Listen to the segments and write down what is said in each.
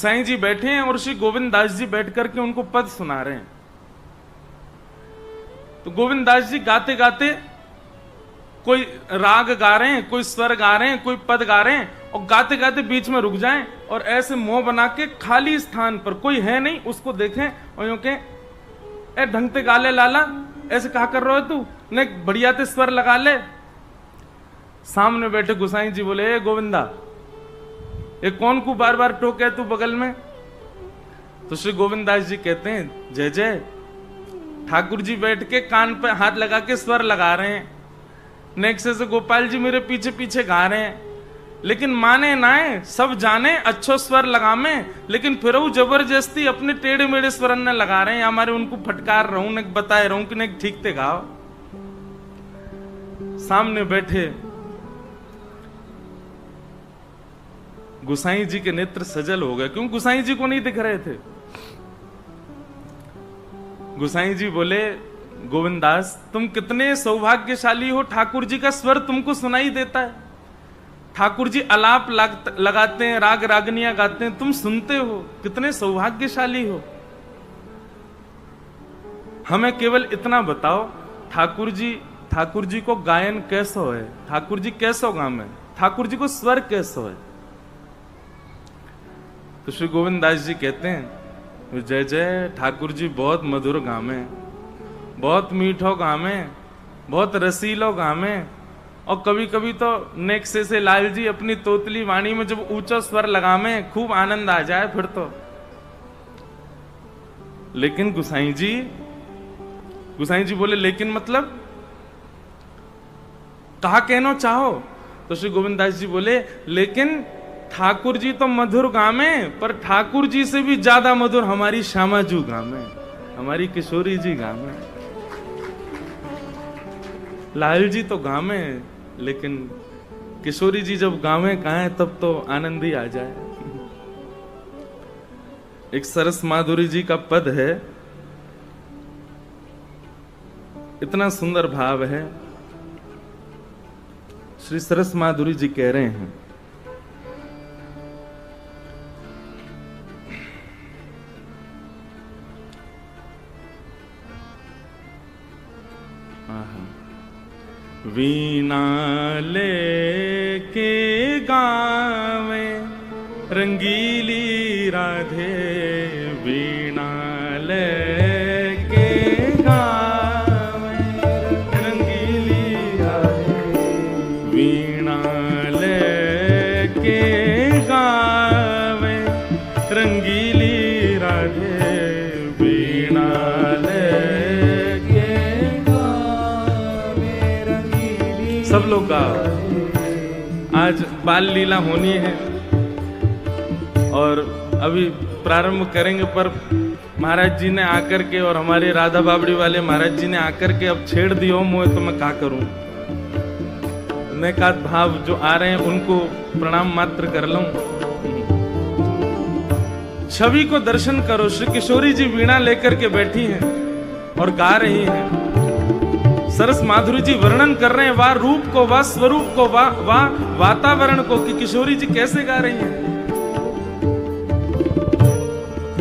साईं जी बैठे हैं और श्री गोविंद दास जी बैठ करके उनको पद सुना रहे हैं। तो गोविंद दास जी गाते गाते कोई राग गा रहे हैं, कोई स्वर गा रहे हैं, कोई पद गा रहे हैं, और गाते गाते बीच में रुक जाएं और ऐसे मुंह बना के खाली स्थान पर कोई है नहीं उसको देखें और यूं कहें, ए ढंग से गा ले लाला, ऐसे कहा कर रहे हो तू, ने बढ़िया ते स्वर लगा ले। सामने बैठे गोसाई जी बोले, ए गोविंदा, ये कौन को बार बार टोके तू बगल में? तो श्री गोविंद दास जी कहते हैं, जय जय, ठाकुर जी बैठ के कान पे हाथ लगा के स्वर लगा रहे हैं, नेक्स्ट से गोपाल जी मेरे पीछे पीछे गा रहे हैं, लेकिन माने नाए सब जाने अच्छो स्वर लगा में, लेकिन फिर वो जबरदस्ती अपने टेढ़े मेढ़े स्वर ने लगा रहे हैं। हमारे उनको फटकार रहूं, ने बताए रहूं कि ने ठीक ते गाओ। सामने बैठे गुसाई जी के नेत्र सजल हो गए, क्यों गुसाई जी को नहीं दिख रहे थे। गुसाई जी बोले, गोविंदास तुम कितने सौभाग्यशाली हो, ठाकुर जी का स्वर तुमको सुनाई देता है। ठाकुर जी अलाप लगाते हैं, राग रागनियां गाते हैं, तुम सुनते हो, कितने सौभाग्यशाली हो। हमें केवल इतना बताओ, ठाकुर जी को गायन कैसो है, ठाकुर जी कैसो गावे, ठाकुर जी को स्वर कैसो है। तो श्री गोविंद दास जी कहते हैं, जय जय, ठाकुर जी बहुत मधुर गावे, बहुत मीठो गावे, बहुत रसीलो गावे, और कभी कभी तो नेक्से से लाल जी अपनी तोतली वाणी में जब ऊंचा स्वर लगावे खूब आनंद आ जाए फिर तो। लेकिन गुसाई जी बोले, लेकिन मतलब कहा कहना चाहो? तो श्री गोविंद दास जी बोले, लेकिन ठाकुर जी तो मधुर गावे, पर ठाकुर जी से भी ज्यादा मधुर हमारी श्यामाजू गावे, हमारी किशोरी जी गावे। लाल जी तो गावे, लेकिन किशोरी जी जब गावे कहें तब तो आनंद ही आ जाए। एक सरस माधुरी जी का पद है, इतना सुंदर भाव है। श्री सरस माधुरी जी कह रहे हैं, वीणा लेके गावे रंगीली राधे, वीणा लेके गावे रंगीली राधे, वीणा लेके गावे रंगीली राधे, वीणा सब लोग का आज बाल लीला होनी है और अभी प्रारंभ करेंगे, पर महाराज जी ने आकर के और हमारे राधा बाबड़ी वाले महाराज जी ने आकर के अब छेड़ दियो मुझे, तो मैं क्या करूं। मैं का भाव जो आ रहे हैं उनको प्रणाम मात्र कर लूं। छवि को दर्शन करो, श्री किशोरी जी वीणा लेकर के बैठी हैं और गा रही हैं। सरस माधुरी जी वर्णन कर रहे हैं, वाह रूप को, वाह स्वरूप को, वाह वातावरण को, कि किशोरी जी कैसे गा रही हैं।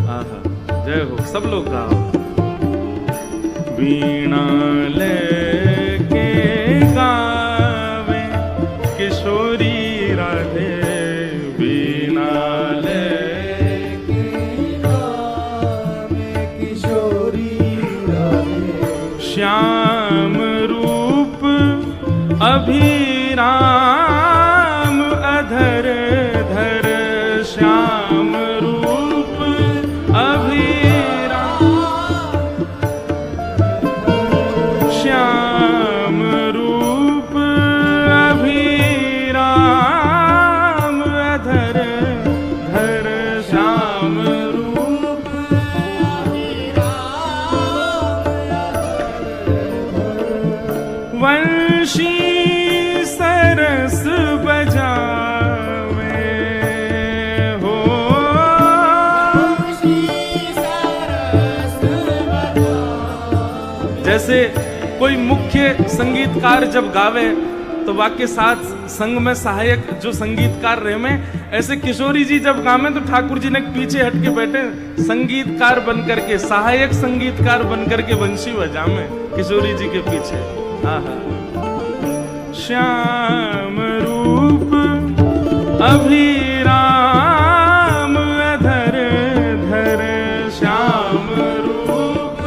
आहा, जय हो, सब लोग गाओ। वीणा लेके गावे किशोरी राधे, वीणा लेके गावे किशोरी राधे, श्याम अभिराम अधर धर, श्याम रूप अभिराम, श्याम रूप अभिराम अधर धर, श्याम रूप वंशी सरस बजावे हो, जैसे कोई मुख्य संगीतकार जब गावे तो वाक्य साथ संग में सहायक जो संगीतकार रहे में, ऐसे किशोरी जी जब गावे तो ठाकुर जी ने पीछे हट के बैठे संगीतकार बन करके, सहायक संगीतकार बन करके बंशी बजावे किशोरी जी के पीछे। आहा। श्याम रूप अभिराम अधर धर, श्याम रूप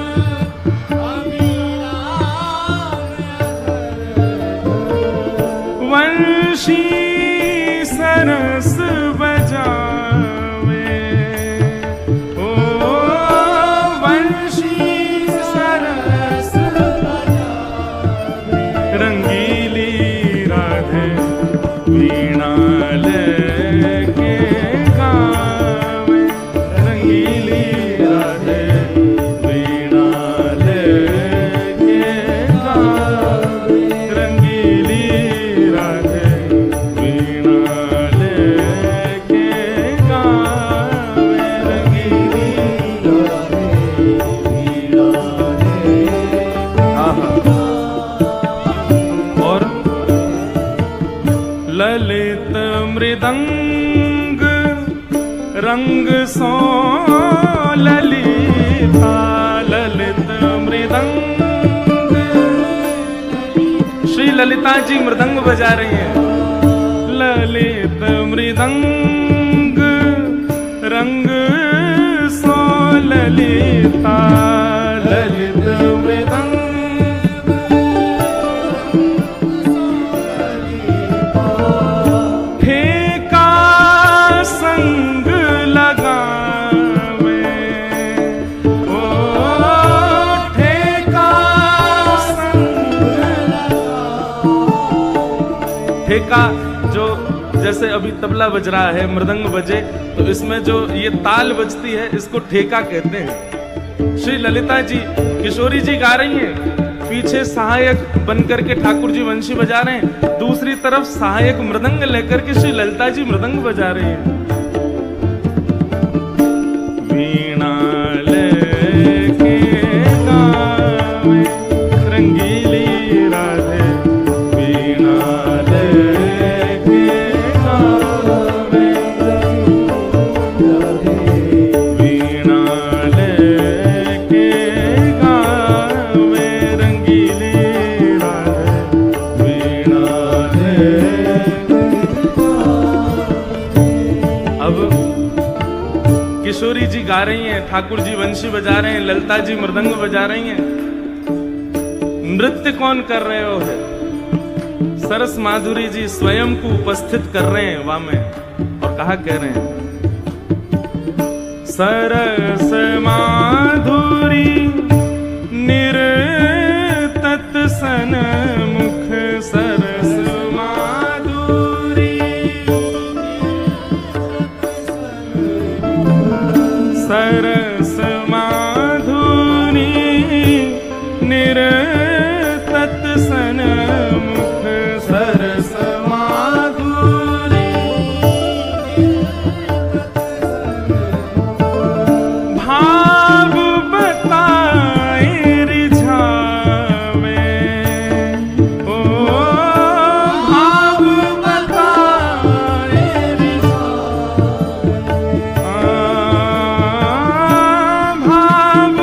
वंशी सरस बजावे, ओ वंशी सरस बजावे, रंगीली राधे वीणा लेके गावे, रंगीली राधे वीणा लेके गावे, रंगीली राधे वीणा लेके गावे, रंगीली राधे वीणा लेके। और ललित मृदंग रंग सो ललिता, ललित मृदंग, श्री ललिता जी मृदंग बजा रही हैं। ललित मृदंग रंग सो ललिता, ललित मृदंग ठेका संग लगावे, ओ ठेका संग लगावे। ठेका जो जैसे अभी तबला बज रहा है, मृदंग बजे, तो इसमें जो ये ताल बजती है इसको ठेका कहते हैं। श्री ललिता जी किशोरी जी गा रही हैं, पीछे सहायक बनकर के ठाकुर जी वंशी बजा रहे हैं, दूसरी तरफ सहायक मृदंग लेकर के श्री ललिता जी मृदंग बजा रही हैं। वीणा लेके गावे, रंगीली राधे वीणा लेके गावे, वीणा लेके गावे, रंगीली राधे वीणा लेके। अब किशोरी जी गा रही हैं, ठाकुर जी वंशी बजा रहे हैं, ललिता जी मृदंग बजा रही हैं। नृत्य कौन कर रहे हो है? सरस माधुरी जी स्वयं को उपस्थित कर रहे हैं वहां में, और कहा कह रहे हैं, सरस माधुरी निरतत सन्मुख, सरस माधुरी सरस माधुरी निरतत सन्मुख, सरस माधुरी भाव बताए रिझावे, ओ भाव बताए रिझावे, भाव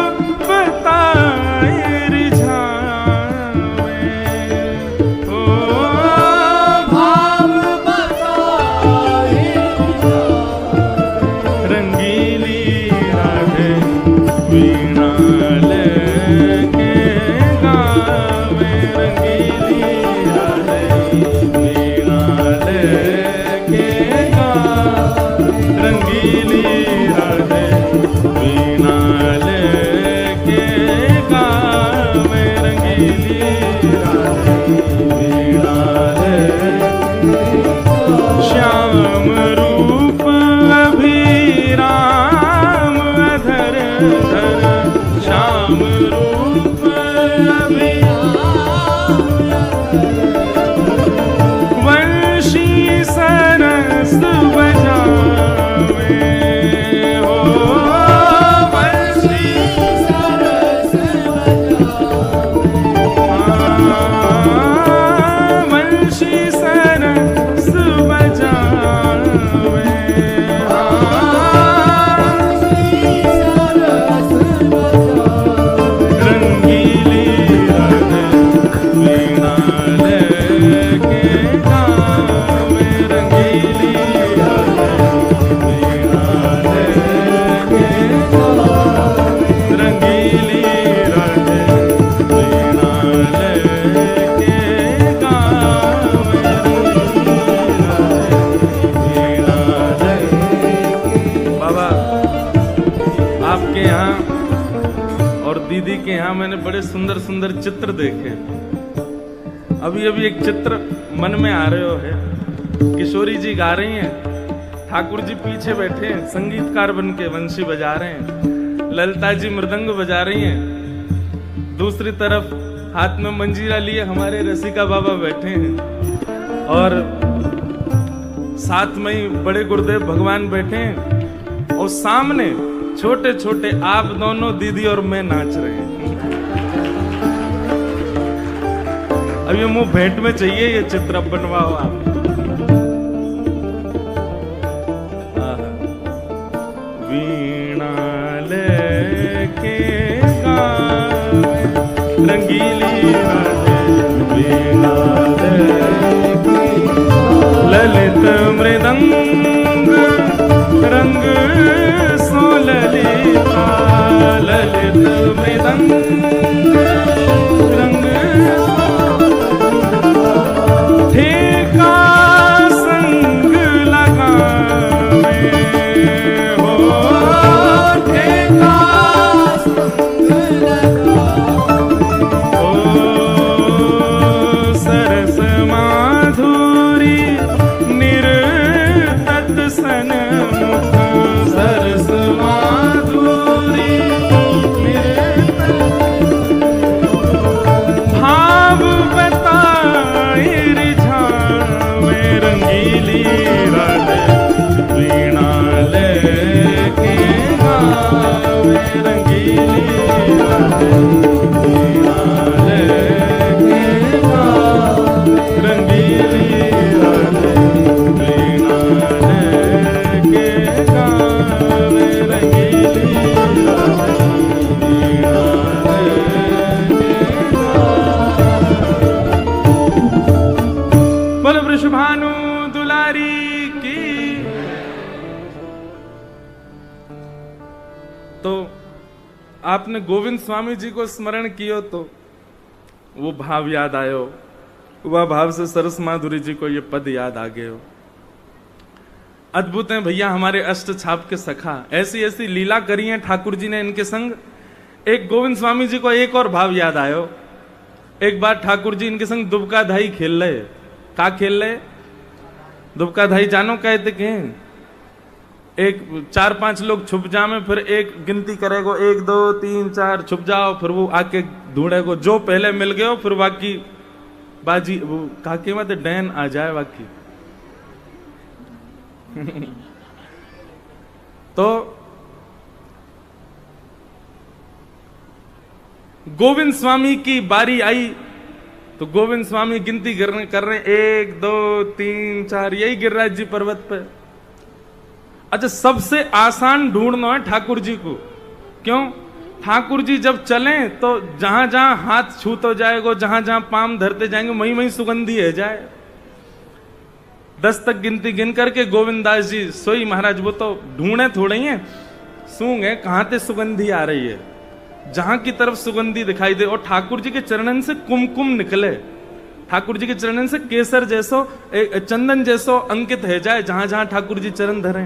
बताए रिझावे, ओ भाव बताए रिझावे, रंगीली राधे वीणा लेके गावे, रंगीली राधे वीणा लेके गावे, रंगीली राधे वीणा लेके गावे, रंगीली राधे वीणा लेके। श्याम रूप अभिराम अधर धर, श्याम रूप अभिराम वंशी सरस बजावे, हो वंशी सरस बजावे, वंशी आपके यहाँ और दीदी के यहाँ मैंने बड़े सुंदर सुंदर चित्र देखे। अभी अभी एक चित्र मन में आ रहे हो है, किशोरी जी गा रही हैं, ठाकुर जी पीछे बैठे हैं संगीतकार बन के बंशी बजा रहे हैं, ललिता जी मृदंग बजा रही हैं, दूसरी तरफ हाथ में मंजीरा लिए हमारे रसिका बाबा बैठे हैं और साथ में ही बड़े गुरुदेव भगवान बैठे हैं और सामने छोटे छोटे आप दोनों दीदी और मैं नाच रहे हैं। अब ये मुंह भेंट में चाहिए ये चित्र, अब बनवाओ आप। वीणा लेके गावे रंगीली वीणा लेके ललित मृदंग रंग सो ललिता, ललित मृदंग रंग ठेका संग लगावे हो, ठेका संग लगावे हो, सरस माधुरी निर्तत सन्मुख, सरस माधुरी भाव बताए रिझावे रंगीली राधे वीणा लेके गावे रंगीली राधे वीणा लेके गावे रंगीली राधे वीणा लेके गावे रंगीली राधे वीणा बोल वृषभानु दुलारी की। तो आपने गोविंद स्वामी जी को स्मरण कियो तो वो भाव याद आयो, वह भाव से सरस माधुरी जी को ये पद याद आ गए हो। अद्भुत है भैया हमारे अष्ट छाप के सखा, ऐसी ऐसी लीला करी है ठाकुर जी ने इनके संग। एक गोविंद स्वामी जी को एक और भाव याद आयो। एक बार ठाकुर जी इनके संग दुबका धाई खेल रहे। का खेल रहे? दुबका धाई जानो कहते के एक 4-5 लोग छुप जामे, फिर एक गिनती करेगो 1 2 3 4 छुप जाओ, फिर वो आके ढूंढेगो, जो पहले मिल गए फिर बाकी बाजी वो काके मत डैन आ जाए बाकी। तो गोविंद स्वामी की बारी आई तो गोविंद स्वामी गिनती कर रहे 1 2 3 4, यही गिरिराज जी पर्वत पे। अच्छा, सबसे आसान ढूंढना है ठाकुर जी को। क्यों? ठाकुर जी जब चलें तो जहां जहां हाथ छूते जाएगा, जहां जहां पाम धरते जाएंगे, वहीं वहीं सुगंधी है जाए। 10 तक गिनती गिन करके गोविंदास जी सोई महाराज वो तो ढूंढे थोड़े ही है, सूंघ है कहां से सुगंधी आ रही है, जहां की तरफ सुगंधी दिखाई दे और ठाकुर जी के चरणन से कुमकुम निकले, ठाकुर जी के चरणन से केसर जैसो चंदन जैसो अंकित है जाए जहां जहां ठाकुर जी चरण धरे।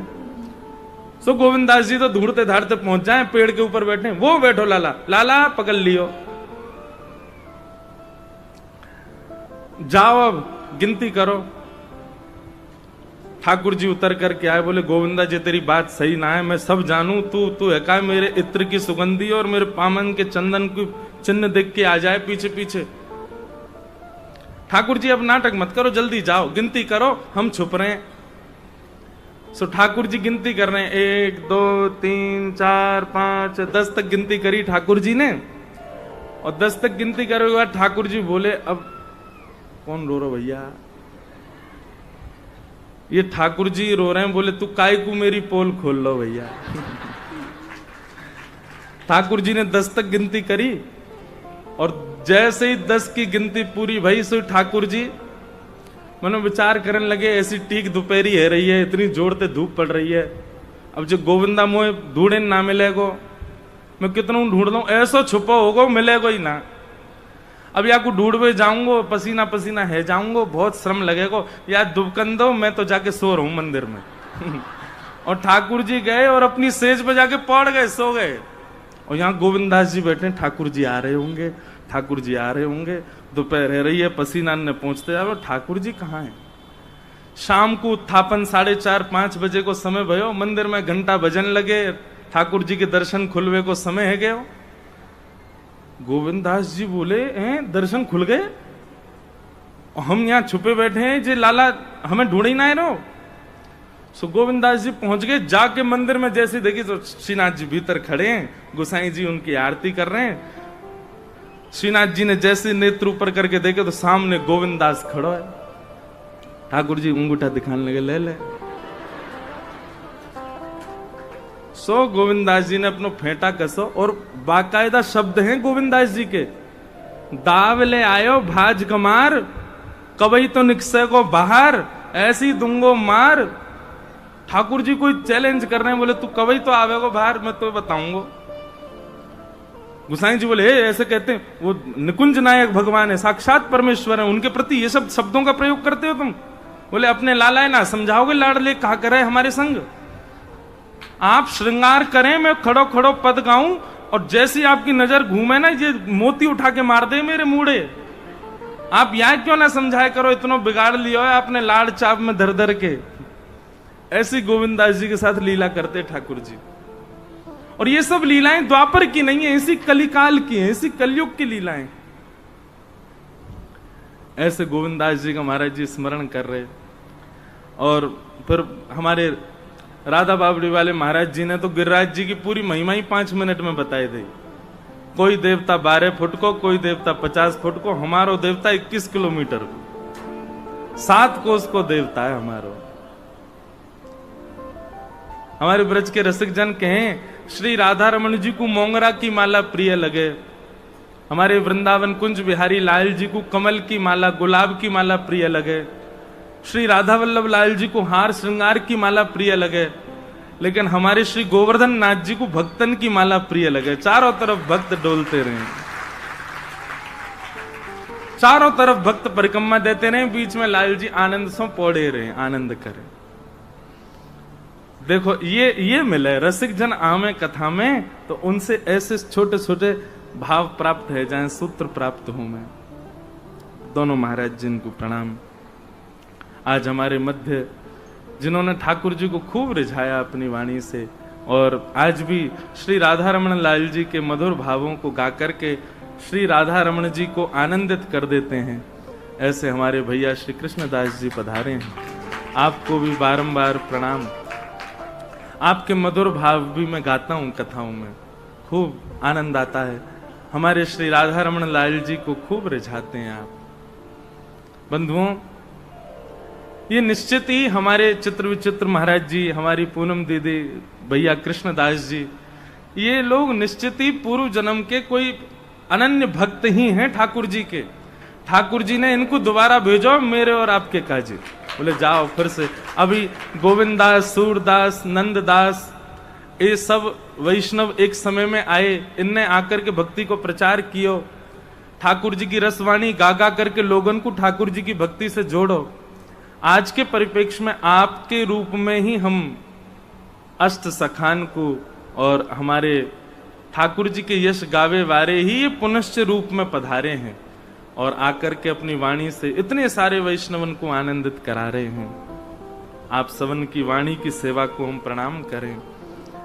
सो गोविंदास जी तो ढूंढते धाड़ते पहुंच जाए, पेड़ के ऊपर बैठे, वो बैठो लाला, लाला पकड़ लियो, जाओ अब गिनती करो। ठाकुर जी उतर करके आए, बोले गोविंदा जी तेरी बात सही ना है, मैं सब जानू, तू है का मेरे इत्र की सुगंधी और मेरे पामन के चंदन की चिन्ह देख के आ जाए पीछे पीछे। ठाकुर जी अब नाटक मत करो, जल्दी जाओ गिनती करो, हम छुप रहे हैं। सो ठाकुर जी गिनती कर रहे हैं, 1 2 3 4 5 10 तक गिनती करी ठाकुर जी ने। और 10 तक गिनती करने के बाद ठाकुर जी बोले अब कौन रो भैया? ये ठाकुर जी रो रहे हैं। बोले तू काय को मेरी पोल खोल लो भैया। ठाकुर जी ने 10 तक गिनती करी और जैसे ही 10 की गिनती पूरी भई सो ठाकुर जी मनो विचार करने लगे, ऐसी टीक दोपहरी है रही है, इतनी जोर से धूप पड़ रही है, अब जो गोविंदा मोह ढूंढे ना मिलेगो, मैं कितना ढूंढ लूं, ऐसा छुपा होगा मिलेगा ही ना। अब या को ढूंढवे जाऊंगो, पसीना पसीना है जाऊंगो, बहुत श्रम लगेगा, या दुबकन दो, मैं तो जाके सो रहा हूं मंदिर में। और ठाकुर जी गए और अपनी सेज पे जाके पड़ गए, सो गए। और यहाँ गोविंदास जी बैठे, ठाकुर जी आ रहे होंगे, ठाकुर जी आ रहे होंगे। दोपहर है रही है, पसीना ने पहुंचते जा रहे, ठाकुर जी कहाँ हैं? शाम को उत्थापन 4:30-5 बजे को समय भयो, मंदिर में घंटा भजन लगे, ठाकुर जी के दर्शन खुलवे को समय है गयो। गोविंदास जी बोले, हैं दर्शन खुल गए? हम यहाँ छुपे बैठे हैं, जे लाला हमें ढूंढ ही ना रहो। सो गोविंदास जी पहुंच गए, जाके मंदिर में जैसे देखी तो श्रीनाथ जी भीतर खड़े हैं, गोसाई जी उनकी आरती कर रहे हैं। श्रीनाथ जी ने जैसे नेत्र ऊपर करके देखे तो सामने गोविंदास खड़ो है। ठाकुर जी अंगूठा दिखाने लगे, ले ले। सो गोविंदास जी ने अपनो फेंटा कसो, और बाकायदा शब्द हैं गोविंदास जी के, दाव ले आयो भाज कमार, कवई तो निकसे को बाहर, ऐसी दूंगो मार। ठाकुर जी कोई चैलेंज कर रहे हैं, बोले तू कवई तो आवेगो बाहर, मैं तो बताऊंगा। गुसाई जी बोले ऐसे कहते हैं, वो निकुंज नायक भगवान है, साक्षात परमेश्वर है, उनके प्रति ये सब शब्दों का प्रयोग करते हो तुम? बोले अपने लाला है ना समझाओगे, लाडले कहा करे हमारे संग। आप श्रृंगार करें, मैं खड़ो खड़ो पद गाऊं, और जैसी आपकी नजर घूमे ना, ये मोती उठा के मार दे मेरे मूड़े। आप यहां क्यों ना समझाया करो, इतना बिगाड़ लिया है आपने लाड़ चाप में धर धर के। ऐसी गोविंदास जी के साथ लीला करते ठाकुर जी। और ये सब लीलाएं द्वापर की नहीं है, इसी कलिकाल की है, इसी कलयुग की लीलाएं। ऐसे गोविंदास जी का महाराज जी स्मरण कर रहे। और फिर हमारे राधा बाबड़ी वाले महाराज जी ने तो गिरिराज जी की पूरी महिमा ही 5 मिनट में बताई दी। कोई देवता 12 फुट को, कोई देवता 50 फुट को, हमारो देवता 21 किलोमीटर को, 7 कोस को देवता है हमारो। हमारे ब्रज के रसिक जन कहें, श्री राधा रमन जी को मोंगरा की माला प्रिय लगे, हमारे वृंदावन कुंज बिहारी लाल जी को कमल की माला, गुलाब की माला प्रिय लगे, श्री राधा वल्लभ लाल जी को हार श्रृंगार की माला प्रिय लगे, लेकिन हमारे श्री गोवर्धन नाथ जी को भक्तन की माला प्रिय लगे। चारों तरफ भक्त डोलते रहे, चारों तरफ भक्त परिक्रमा देते रहे, बीच में लाल जी आनंद से पौड़े रहे, आनंद करें। देखो ये मिले रसिक जन आमे कथा में, तो उनसे ऐसे छोटे छोटे भाव प्राप्त है, जाए सूत्र प्राप्त हूं मैं। दोनों महाराज जी को प्रणाम। आज हमारे मध्य जिन्होंने ठाकुर जी को खूब रिझाया अपनी वाणी से, और आज भी श्री राधा रमण लाल जी के मधुर भावों को गा करके श्री राधा रमण जी को आनंदित कर देते हैं, ऐसे हमारे भैया श्री कृष्णदास जी पधारे हैं। आपको भी बारंबार प्रणाम। आपके मधुर भाव भी मैं गाता हूं कथाओं में, खूब आनंद आता है। हमारे श्री राधा रमण लाल जी को खूब रिझाते हैं आप। बंधुओं, ये निश्चित ही हमारे चित्र विचित्र महाराज जी, हमारी पूनम दीदी, भैया कृष्णदास जी, ये लोग निश्चित ही पूर्व जन्म के कोई अनन्य भक्त ही हैं ठाकुर जी के। ठाकुर जी ने इनको दोबारा भेजो मेरे और आपके काजी। बोले जाओ फिर से। अभी गोविंदास, सूरदास, नंददास, ये सब वैष्णव एक समय में आए, इनने आकर के भक्ति को प्रचार कियो। ठाकुर जी की रसवाणी गा गा करके लोगों को ठाकुर जी की भक्ति से जोड़ो। आज के परिप्रेक्ष्य में आपके रूप में ही हम अष्ट सखान को और हमारे ठाकुर जी के यश गावे वारे ही ये पुनश्च रूप में पधारे हैं, और आकर के अपनी वाणी से इतने सारे वैष्णवन को आनंदित करा रहे हैं। आप सवन की वाणी की सेवा को हम प्रणाम करें।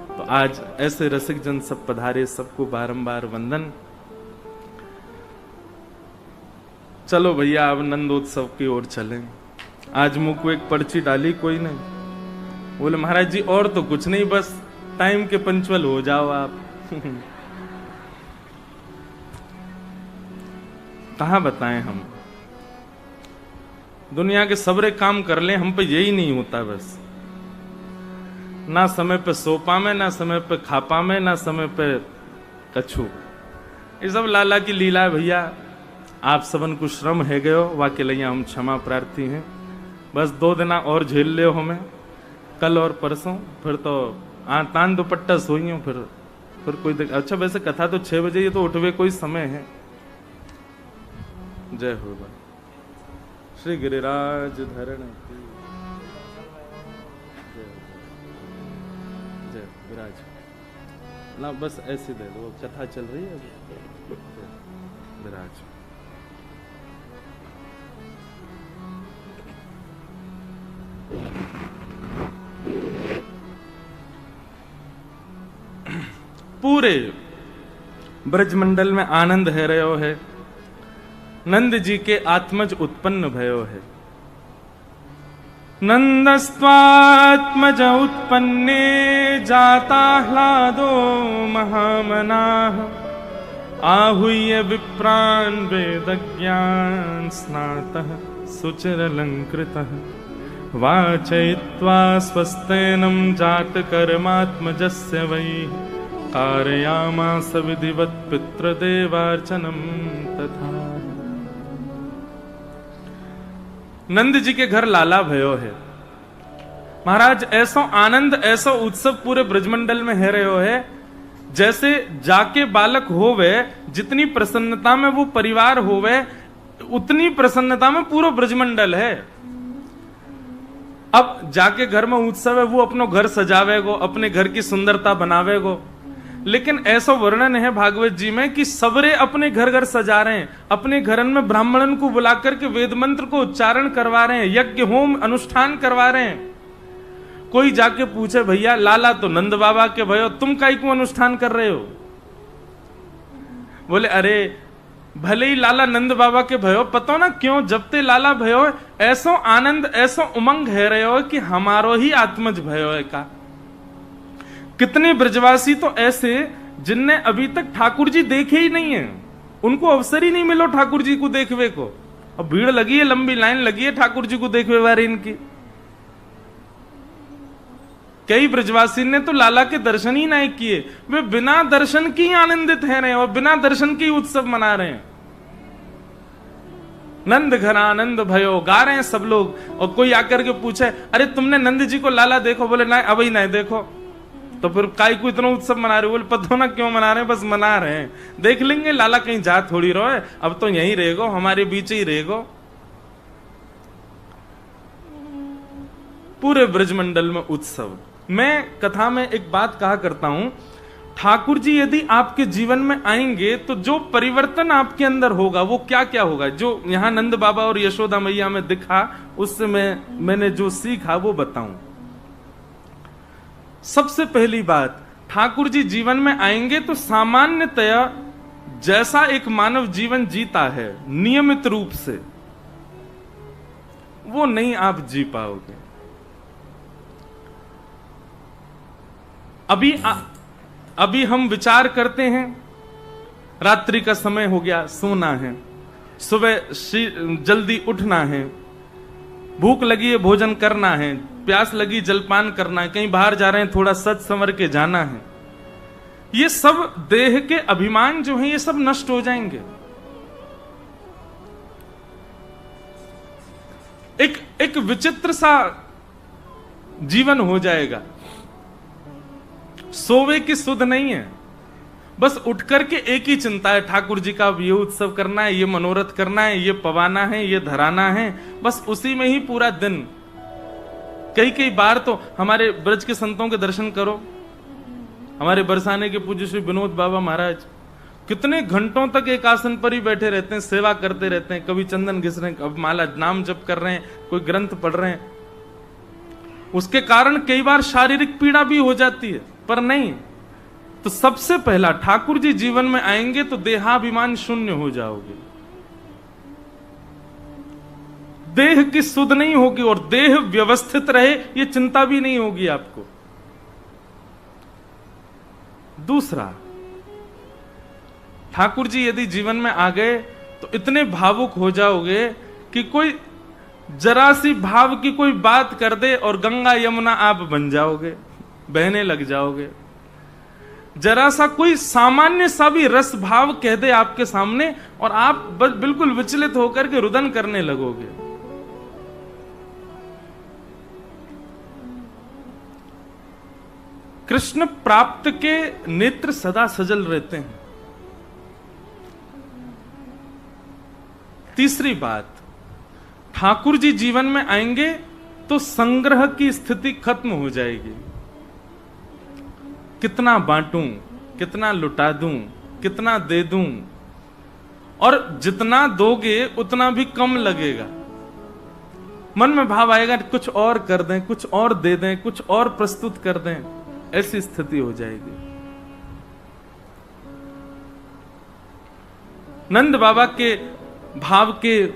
तो आज ऐसे रसिक जन सब पधारे, सबको बारंबार वंदन। चलो भैया अब नंदोत्सव की ओर चलें। आज मुझ को एक पर्ची डाली कोई ने, बोले महाराज जी और तो कुछ नहीं, बस टाइम के पंचुअल हो जाओ आप। कहां बताएं हम, दुनिया के सबरे काम कर लें, हम पे यही नहीं होता। बस ना समय पे सो पावे, ना समय पे खा पावे, ना समय पे कछु। ये सब लाला की लीला है भैया। आप सबन को श्रम है गयो, वाके लिया हम क्षमा प्रार्थी हैं। बस 2 दिन और झेल ले हमें, कल और परसों, फिर तो तान दुपट्टा सोइयो, फिर कोई अच्छा वैसे कथा तो 6 बजे, ये तो उठवे कोई समय है। जय हो श्री गिरिराज धरण की। विराज ना, बस ऐसे दे दो, कथा चल रही है विराज। पूरे ब्रजमंडल में आनंद है रहो है, नंद जी के आत्मज उत्पन्न भयो है। नंदस्त्वात्मज उत्पन्ने जाता ह्लादो महामनाः, आहूय विप्रान् वेदज्ञान स्नातः सुचिरलंकृतः, वाचयित्वा स्वस्तेनं जातकर्मात्मजस्य वै, कारयामास विधिवत् पितृदेवार्चनं तथा। नंद जी के घर लाला भयो है। महाराज ऐसो आनंद ऐसो उत्सव पूरे ब्रजमंडल में है रहो है, जैसे जाके बालक होवे जितनी प्रसन्नता में वो परिवार होवे उतनी प्रसन्नता में पूरा ब्रजमंडल है। अब जाके घर में उत्सव है, वो अपनो घर सजावेगो, अपने घर की सुंदरता बनावेगो, लेकिन ऐसा वर्णन है भागवत जी में कि सबरे अपने घर घर सजा रहे हैं, अपने घरन में ब्राह्मणन को बुलाकर के वेद मंत्र को उच्चारण करवा रहे हैं, यज्ञ होम अनुष्ठान करवा रहे हैं। कोई जाके पूछे भैया लाला तो नंद बाबा के भयो, तुम काई को अनुष्ठान कर रहे हो? बोले अरे भले ही लाला नंद बाबा के भयो, पतो ना क्यों जबते लाला भयो ऐसो आनंद ऐसो उमंग है रहे हो कि हमारो ही आत्मज भयो है का। कितने ब्रजवासी तो ऐसे जिनने अभी तक ठाकुर जी देखे ही नहीं है, उनको अवसर ही नहीं मिलो ठाकुर जी को देखवे को। अब भीड़ लगी है, लंबी लाइन लगी है ठाकुर जी को देखवे वाले इनकी। कई ब्रजवासी ने तो लाला के दर्शन ही नहीं किए, वे बिना दर्शन की आनंदित है रहे और बिना दर्शन की उत्सव मना रहे हैं। नंद घर आनंद भयो गा रहे हैं सब लोग। और कोई आकर के पूछे अरे तुमने नंद जी को लाला देखो? बोले नहीं अभी नहीं देखो। तो फिर काय को इतना उत्सव मना रहे? बोले पता ना क्यों मना रहे हैं, बस मना रहे हैं, देख लेंगे लाला कहीं जा थोड़ी रहो है, अब तो यहीं रहेगो, हमारे बीच ही रहेगो। पूरे ब्रजमंडल में उत्सव। मैं कथा में एक बात कहा करता हूं, ठाकुर जी यदि आपके जीवन में आएंगे तो जो परिवर्तन आपके अंदर होगा वो क्या क्या होगा, जो यहां नंद बाबा और यशोदा मैया में दिखा, उससे मैंने जो सीखा वो बताऊं। सबसे पहली बात, ठाकुर जी जीवन में आएंगे तो सामान्यतया जैसा एक मानव जीवन जीता है नियमित रूप से, वो नहीं आप जी पाओगे। अभी हम विचार करते हैं, रात्रि का समय हो गया, सोना है, सुबह जल्दी उठना है, भूख लगी है भोजन करना है, प्यास लगी जलपान करना है, कहीं बाहर जा रहे हैं थोड़ा सच संवर के जाना है। ये सब देह के अभिमान जो है ये सब नष्ट हो जाएंगे। एक विचित्र सा जीवन हो जाएगा। सोवे की सुध नहीं है, बस उठ करके एक ही चिंता है, ठाकुर जी का ये उत्सव करना है, ये मनोरथ करना है, ये पवाना है, ये धराना है, बस उसी में ही पूरा दिन। कई बार तो हमारे ब्रज के संतों के दर्शन करो, हमारे बरसाने के पूज्य श्री विनोद बाबा महाराज कितने घंटों तक एक आसन पर ही बैठे रहते हैं, सेवा करते रहते हैं, कभी चंदन घिस रहे हैं, कभी माला नाम जप कर रहे हैं, कोई ग्रंथ पढ़ रहे हैं। उसके कारण कई बार शारीरिक पीड़ा भी हो जाती है, पर नहीं। तो सबसे पहला, ठाकुर जी जीवन में आएंगे तो देहाभिमान शून्य हो जाओगे, देह की सुध नहीं होगी और देह व्यवस्थित रहे ये चिंता भी नहीं होगी आपको। दूसरा, ठाकुर जी यदि जीवन में आ गए तो इतने भावुक हो जाओगे कि कोई जरा सी भाव की कोई बात कर दे और गंगा यमुना आप बन जाओगे, बहने लग जाओगे। जरा सा कोई सामान्य सा भी रस भाव कह दे आपके सामने और आप बिल्कुल विचलित होकर के रुदन करने लगोगे। कृष्ण प्राप्त के नेत्र सदा सजल रहते हैं। तीसरी बात, ठाकुर जी जीवन में आएंगे तो संग्रह की स्थिति खत्म हो जाएगी। कितना बांटूं, कितना लुटा दूं, कितना दे दूं, और जितना दोगे उतना भी कम लगेगा। मन में भाव आएगा कुछ और कर दें, कुछ और दे दें, कुछ और प्रस्तुत कर दें, ऐसी स्थिति हो जाएगी। नंद बाबा के भाव के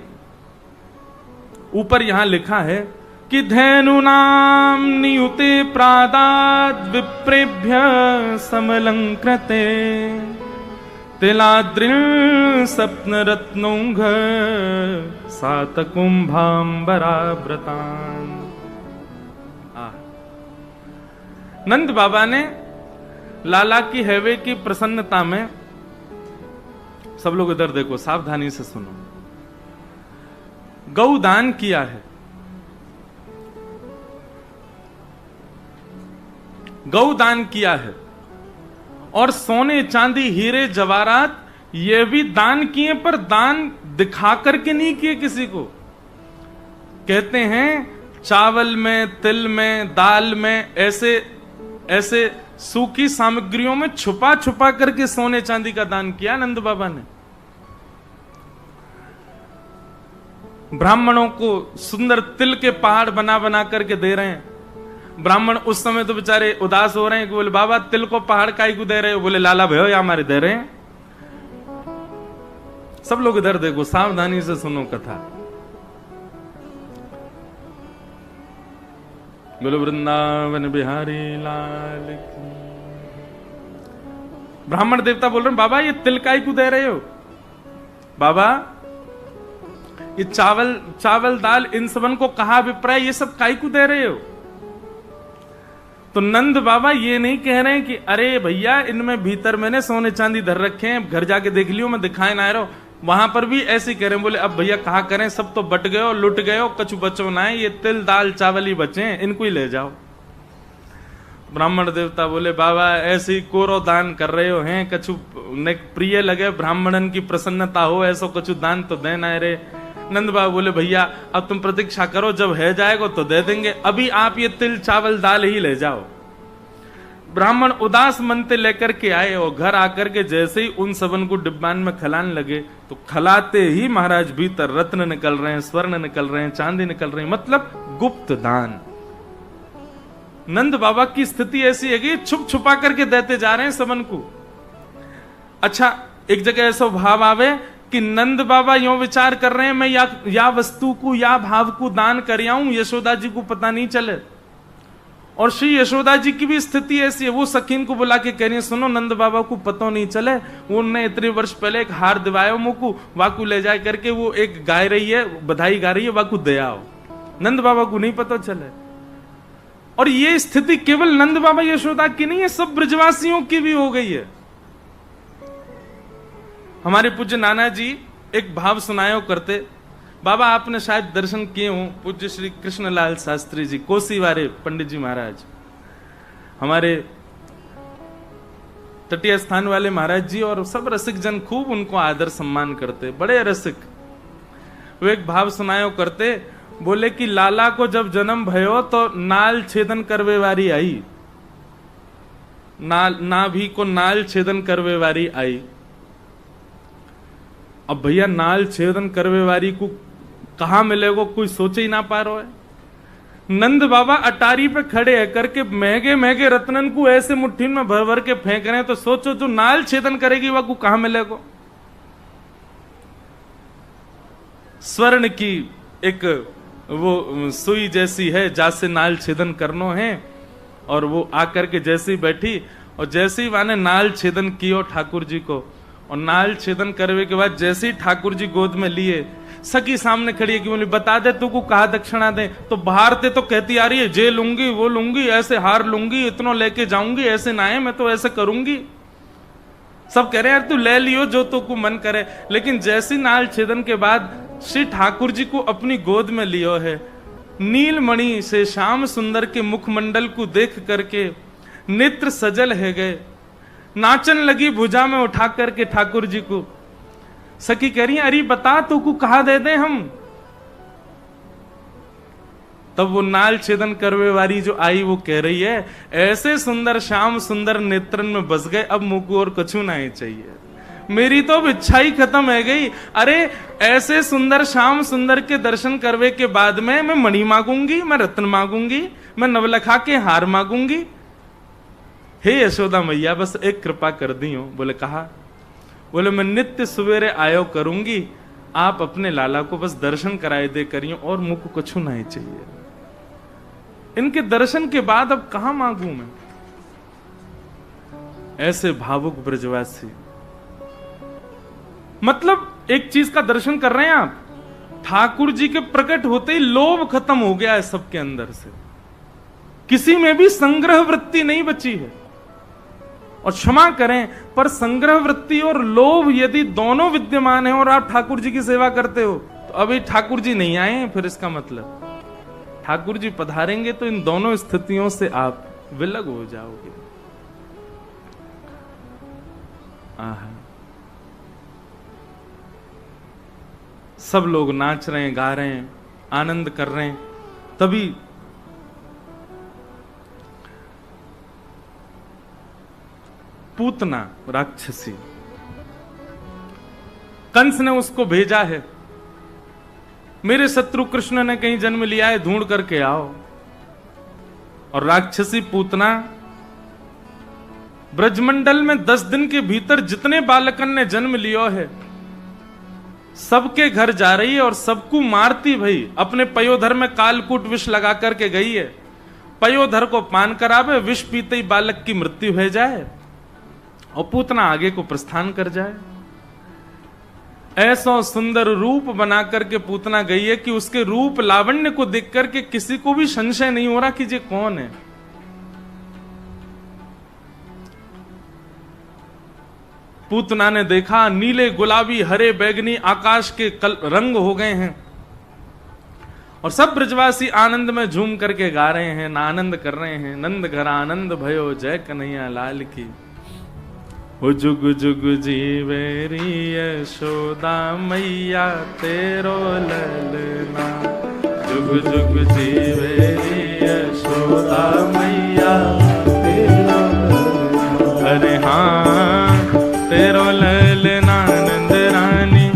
ऊपर यहां लिखा है कि धैनुनाम नियुते प्रादाद विप्रेभ्य समलंकृते तिलाद्रिण स्वप्न रत्नौघ सातकुंभांबराव्रतान। नंद बाबा ने लाला की हैवे की प्रसन्नता में, सब लोग इधर देखो, सावधानी से सुनो, गौदान किया है। गौदान किया है और सोने चांदी हीरे जवाहरात ये भी दान किए, पर दान दिखा करके नहीं किए किसी को। कहते हैं चावल में, तिल में, दाल में, ऐसे ऐसे सूखी सामग्रियों में छुपा छुपा करके सोने चांदी का दान किया नंद बाबा ने। ब्राह्मणों को सुंदर तिल के पहाड़ बना बना करके दे रहे हैं। ब्राह्मण उस समय तो बेचारे उदास हो रहे हैं कि बोले बाबा तिल को पहाड़ काई को दे रहे हो? बोले लाला भैया हमारे दे रहे हैं। सब लोग इधर देखो, सावधानी से सुनो कथा। बोलो वृंदावन बिहारी लाल की। ब्राह्मण देवता बोल रहे हैं बाबा ये तिल काई को दे रहे हो? बाबा ये चावल दाल इन सबन को कहा अभिप्राय, ये सब काई को दे रहे हो? तो नंद बाबा ये नहीं कह रहे हैं कि अरे भैया इनमें भीतर मैंने सोने चांदी धर रखे हैं, घर जाके देख लियो, मैं दिखाए ना रहा। वहां पर भी ऐसे कह रहे हैं। बोले अब भैया कहा करें, सब तो बट गए, लुट गए, कछु बचो ना है, ये तिल दाल चावल ही बचे हैं, इनको ही ले जाओ। ब्राह्मण देवता बोले बाबा ऐसे ही कोरो दान कर रहे हो हैं, कछु ने प्रिय लगे, ब्राह्मणन की प्रसन्नता हो, ऐसा कछु दान तो देना रे। नंद बाबा बोले भैया अब तुम प्रतीक्षा करो, जब है जाएगा तो दे देंगे, अभी आप ये तिल चावल दाल ही ले जाओ। ब्राह्मण उदास मन से लेकर के आए और घर आकर के जैसे ही उन सबन को डिब्बान में खिलाने लगे तो खिलाते ही महाराज भीतर रत्न निकल रहे हैं, स्वर्ण निकल रहे हैं, चांदी निकल रही है, मतलब गुप्त दान। नंद बाबा की स्थिति ऐसी है कि छुप छुपा करके देते जा रहे हैं सबन को। अच्छा एक जगह ऐसा भाव आवे कि नंद बाबा यूं विचार कर रहे हैं मैं या वस्तु को या भाव को दान कर आऊं, यशोदा जी को पता नहीं चले। और श्री यशोदा जी की भी स्थिति ऐसी है, वो सखीन को बुला के कह रही है सुनो नंद बाबा को पता नहीं चले, उनने इतने वर्ष पहले एक हार दिवायो मुझको, वाकू ले जाए करके वो एक गाय रही है, बधाई गा रही है, वाकू दे आओ। नंद बाबा को नहीं पता चले। और ये स्थिति केवल नंद बाबा यशोदा की नहीं है, सब ब्रजवासियों की भी हो गई है। हमारे पूज्य नाना जी एक भाव सुनायो करते, बाबा आपने शायद दर्शन किए हो, पूज्य श्री कृष्णलाल शास्त्री जी, कोसी वाले पंडित जी महाराज, हमारे तटीय स्थान वाले महाराज जी, और सब रसिक जन खूब उनको आदर सम्मान करते, बड़े रसिक। वो एक भाव सुनायो करते, बोले कि लाला को जब जन्म भयो तो नाल छेदन करवे वारी आई, नाभि को नाल छेदन करवे वारी आई। अब भैया नाल छेदन करवे वारी को कहां मिलेगा, कोई सोच ही ना पा रहा है। नंद बाबा अटारी पे खड़े है करके महंगे महंगे रत्नन को ऐसे मुट्ठी में भर भर के फेंक रहे हैं, तो सोचो जो नाल छेदन करेगी वह को कहां मिलेगा। स्वर्ण की एक वो सुई जैसी है जैसे नाल छेदन करनो है, और वो आकर के जैसे ही बैठी और जैसे ही वाने नाल छेदन कियो ठाकुर जी को, और नाल छेदन करने के बाद जैसे ही ठाकुर जी गोद में लिए, सखी सामने खड़ी है कि बोली बता दे तू को कहा दक्षिणा दे, तो बाहर ते तो कहती आ रही है जे लूंगी वो लूंगी, ऐसे हार लूंगी, इतना लेके जाऊंगी, ऐसे ना है, मैं तो ऐसे करूंगी। सब कह रहे यार तू ले लियो जो तो को मन करे। लेकिन जैसी नाल छेदन के बाद श्री ठाकुर जी को अपनी गोद में लियो है, नीलमणि से श्याम सुंदर के मुखमंडल को देख करके नेत्र सजल है गए, नाचन लगी भुजा में उठा करके ठाकुर जी को। सखी कह रही है अरे बता तू को कहा दे दे हम। तब वो नाल छेदन करवे वाली जो आई वो कह रही है, ऐसे सुंदर श्याम सुंदर नेत्रन में बस गए, अब मुझको और कछु नहीं चाहिए, मेरी तो अब इच्छा ही खत्म है गई। अरे ऐसे सुंदर श्याम सुंदर के दर्शन करवे के बाद में मैं मणि मांगूंगी, मैं रत्न मांगूंगी, मैं नवलखा के हार मांगूंगी। हे यशोदा मैया बस एक कृपा कर दी हो। बोले कहा? बोले मैं नित्य सवेरे आयो करूंगी, आप अपने लाला को बस दर्शन कराए दे करियो और मुझको कुछ नहीं चाहिए। इनके दर्शन के बाद अब कहां मांगू मैं? ऐसे भावुक ब्रजवासी, मतलब एक चीज का दर्शन कर रहे हैं आप, ठाकुर जी के प्रकट होते ही लोभ खत्म हो गया है सबके अंदर से, किसी में भी संग्रह वृत्ति नहीं बची है। और क्षमा करें पर संग्रह वृत्ति और लोभ यदि दोनों विद्यमान है और आप ठाकुर जी की सेवा करते हो, तो अभी ठाकुर जी नहीं आए, फिर इसका मतलब ठाकुर जी पधारेंगे तो इन दोनों स्थितियों से आप विलग हो जाओगे। सब लोग नाच रहे हैं, गा रहे हैं, आनंद कर रहे हैं, तभी पूतना राक्षसी, कंस ने उसको भेजा है, मेरे शत्रु कृष्ण ने कहीं जन्म लिया है, ढूंढ करके आओ। और राक्षसी पूतना ब्रजमंडल में 10 दिन के भीतर जितने बालकन ने जन्म लियो है सबके घर जा रही है और सबको मारती भाई। अपने पयोधर में कालकूट विष लगा करके गई है, पयोधर को पान करावे, विष पीते ही बालक की मृत्यु हो जाए और पूतना आगे को प्रस्थान कर जाए। ऐसा सुंदर रूप बना करके पूतना गई है कि उसके रूप लावण्य को देख करके किसी को भी संशय नहीं हो रहा कि ये कौन है। पूतना ने देखा नीले गुलाबी हरे बैगनी आकाश के रंग हो गए हैं और सब ब्रजवासी आनंद में झूम करके गा रहे हैं, आनंद कर रहे हैं। नंद घर आनंद भयो जय कन्हैया लाल की। हो जुग जुग जीवेरी यशोदा मैया तेरो ललना, जुग जुग जीवेरी यशोदा मैया तेरो ललना। अरे हाँ तेरो ललना नंद रानी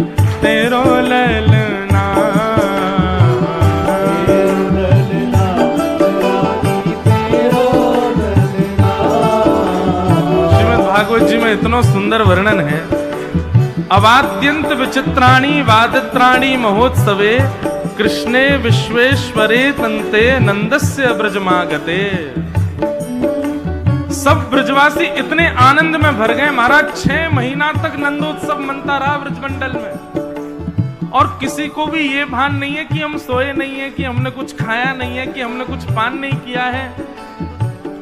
तेरो ललना, श्रीमद् भागवत जी में इतना सुंदर वर्णन है। अवाद्यंत विचित्राणी वादत्राणी महोत्सवे कृष्णे विश्वेश्वरे तंते नंदस्य ब्रजमागते। सब ब्रजवासी इतने आनंद में भर गए महाराज, 6 महीना तक नंदोत्सव मनता रहा ब्रजमंडल में और किसी को भी ये भान नहीं है कि हम सोए नहीं है, कि हमने कुछ खाया नहीं है, कि हमने कुछ पान नहीं किया है।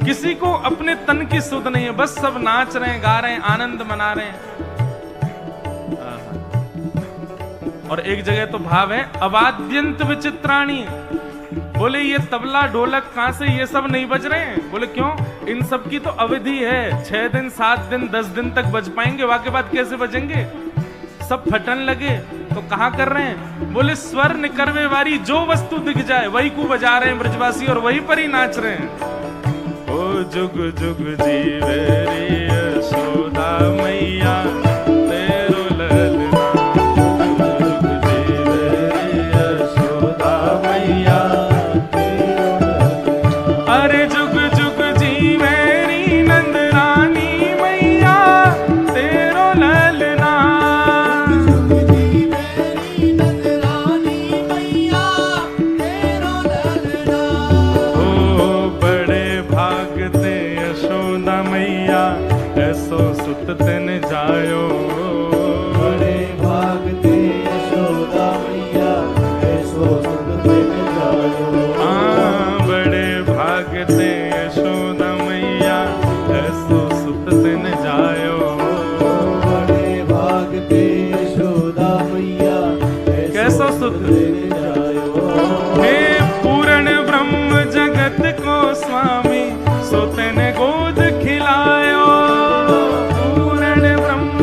किसी को अपने तन की सुध नहीं है, बस सब नाच रहे हैं, गा रहे हैं, आनंद मना रहे हैं। और एक जगह तो भाव है अवाद्यंत विचित्राणी। बोले ये तबला ढोलक कहां से ये सब नहीं बज रहे हैं? बोले क्यों? इन सब की तो अवधि है, 6 दिन 7 दिन 10 दिन तक बज पाएंगे, वाके बाद कैसे बजेंगे? सब फटन लगे तो कहां कर रहे हैं? बोले स्वर निकरवे वारी जो वस्तु दिख जाए वही को बजा रहे हैं ब्रजवासी और वही पर ही नाच रहे हैं। ओ जुग जुग जीवेरी यशोदा मैया तेरो ललना, जुग जुग जीवेरी यशोदा मैया तेरो ललना। अरे जुग जुग जीवेरी नंद रानी मैया तेरो ललना, जुग जीवेरी नंद रानी मैया तेरो ललना। ओ बड़े भागते यशोदा मैया ऐसो सुत तेन जायो, बड़े भागते यशोदा मैया ऐसो सुत तेन जायो। हाँ बड़े भागते यशोदा मैया ऐसो सुत तेन जायो, बड़े भागते यशोदा मैया कैसो सुत तेन जायो। हे पूर्ण ब्रह्म जगत को स्वामी सो तेने गोद खिलायो, पूर्ण ब्रह्म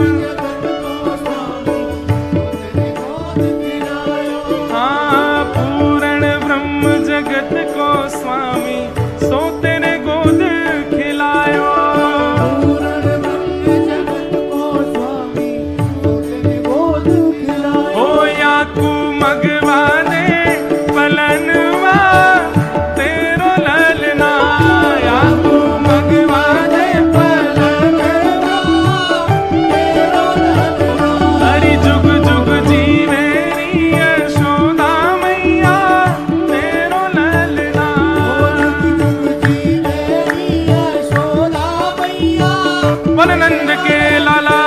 कृष्ण के लाला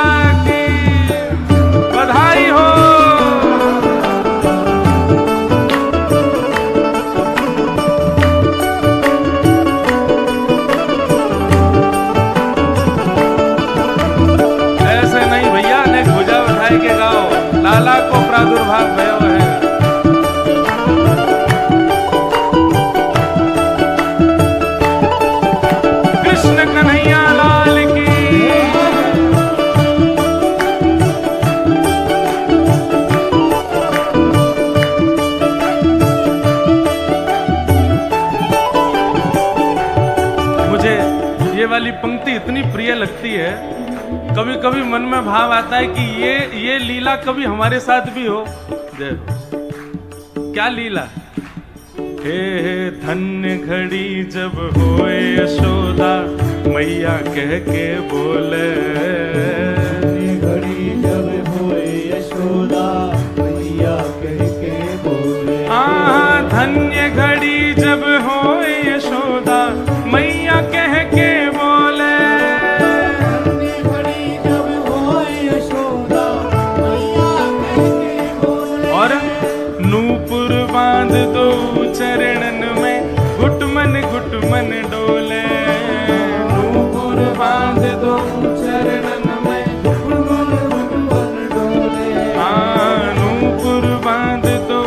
की बधाई हो। ऐसे नहीं भैया, ने भुजा उठाए के गाओ, लाला को प्रादुर्भाव भयो है। कृष्ण कन्हैया लाल की। मुझे ये वाली पंक्ति इतनी प्रिय लगती है, कभी कभी मन में भाव आता है कि ये लीला कभी हमारे साथ भी हो। क्या लीला? हे धन्य घड़ी जब होए यशोदा मैया कह के बोले, घड़ी जब होए यशोदा मैया कह के बोले। धन्य घड़ी जब होए यशोदा मैया कह के बोले। धन्य घड़ी जब होए यशोदा मैया कह के बोले। और नूपुर बांध दो चरणन में घुटमन घुटमन डोले। नूपुर बांध दो चरणन में घुटमन घुटमन डोले। नूपुर बांध दो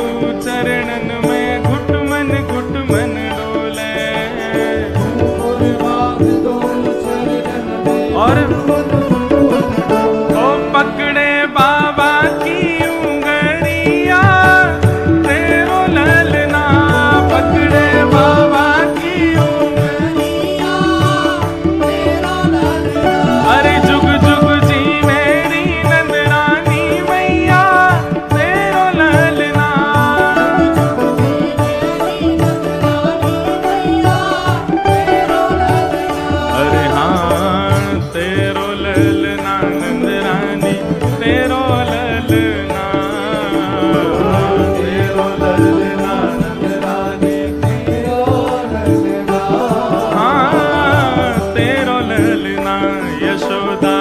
चरणन में घुटमन घुटमन डोले। नूपुर बांध दो चरणन में और ओ पकड़े बाबा की उंगलियां तेरो ललना, पकड़े बाबा की उंगलियां तेरो ललना। अरे जुग जुग जी मेरी नंदरानी मैया तेरो ललना। अरे हाँ तेरो ललना नंदरानी, तेरो ललना, तेरो ललना नंदरानी, तेरो ललना। हाँ तेरो ललना यशोदा